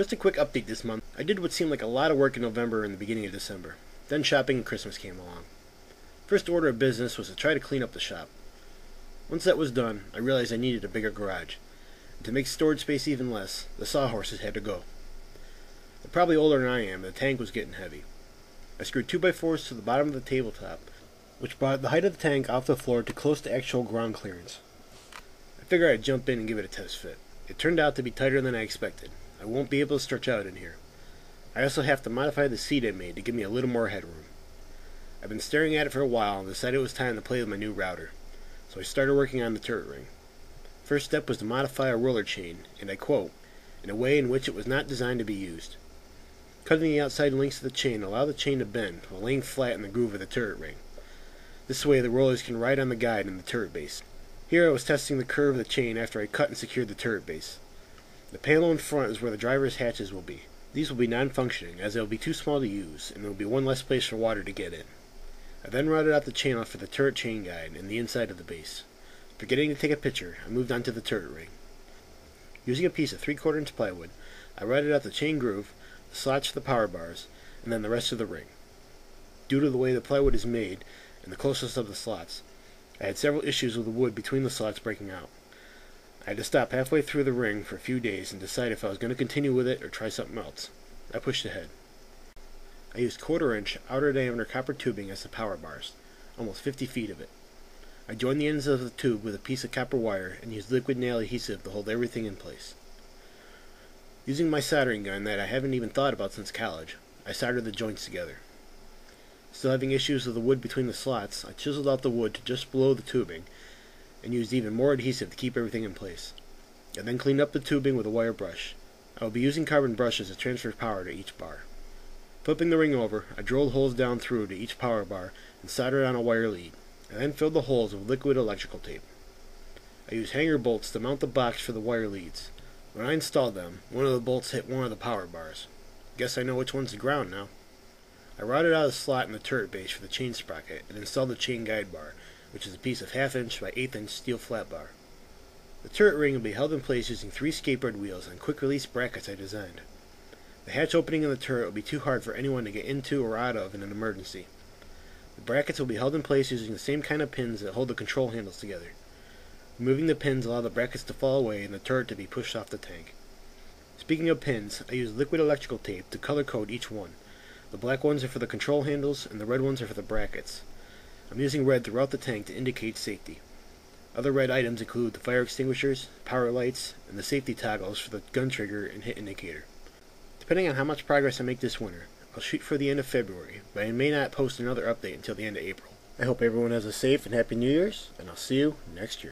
Just a quick update this month. I did what seemed like a lot of work in November and the beginning of December. Then shopping and Christmas came along. First order of business was to try to clean up the shop. Once that was done, I realized I needed a bigger garage. And to make storage space even less, the sawhorses had to go. They're probably older than I am, and the tank was getting heavy. I screwed 2x4s to the bottom of the tabletop, which brought the height of the tank off the floor to close to actual ground clearance. I figured I'd jump in and give it a test fit. It turned out to be tighter than I expected. I won't be able to stretch out in here. I also have to modify the seat I made to give me a little more headroom. I've been staring at it for a while and decided it was time to play with my new router, so I started working on the turret ring. First step was to modify a roller chain, and I quote, in a way in which it was not designed to be used. Cutting the outside links of the chain allow the chain to bend while laying flat in the groove of the turret ring. This way the rollers can ride on the guide in the turret base. Here I was testing the curve of the chain after I cut and secured the turret base. The panel in front is where the driver's hatches will be. These will be non-functioning, as they will be too small to use, and there will be one less place for water to get in. I then routed out the channel for the turret chain guide and the inside of the base. Forgetting to take a picture, I moved on to the turret ring. Using a piece of 3/4 inch plywood, I routed out the chain groove, the slots for the power bars, and then the rest of the ring. Due to the way the plywood is made, and the closeness of the slots, I had several issues with the wood between the slots breaking out. I had to stop halfway through the ring for a few days and decide if I was going to continue with it or try something else. I pushed ahead. I used 1/4 inch outer diameter copper tubing as the power bars, almost 50 feet of it. I joined the ends of the tube with a piece of copper wire and used liquid nail adhesive to hold everything in place. Using my soldering gun that I haven't even thought about since college, I soldered the joints together. Still having issues with the wood between the slots, I chiseled out the wood to just below the tubing and used even more adhesive to keep everything in place. I then cleaned up the tubing with a wire brush. I will be using carbon brushes to transfer power to each bar. Flipping the ring over, I drilled holes down through to each power bar and soldered on a wire lead. I then filled the holes with liquid electrical tape. I used hanger bolts to mount the box for the wire leads. When I installed them, one of the bolts hit one of the power bars. Guess I know which one's the ground now. I routed out a slot in the turret base for the chain sprocket and installed the chain guide bar, which is a piece of 1/2 inch by 1/8 inch steel flat bar. The turret ring will be held in place using 3 skateboard wheels and quick release brackets I designed. The hatch opening in the turret will be too hard for anyone to get into or out of in an emergency. The brackets will be held in place using the same kind of pins that hold the control handles together. Removing the pins allow the brackets to fall away and the turret to be pushed off the tank. Speaking of pins, I used liquid electrical tape to color code each one. The black ones are for the control handles and the red ones are for the brackets. I'm using red throughout the tank to indicate safety. Other red items include the fire extinguishers, power lights, and the safety toggles for the gun trigger and hit indicator. Depending on how much progress I make this winter, I'll shoot for the end of February, but I may not post another update until the end of April. I hope everyone has a safe and happy New Year's, and I'll see you next year.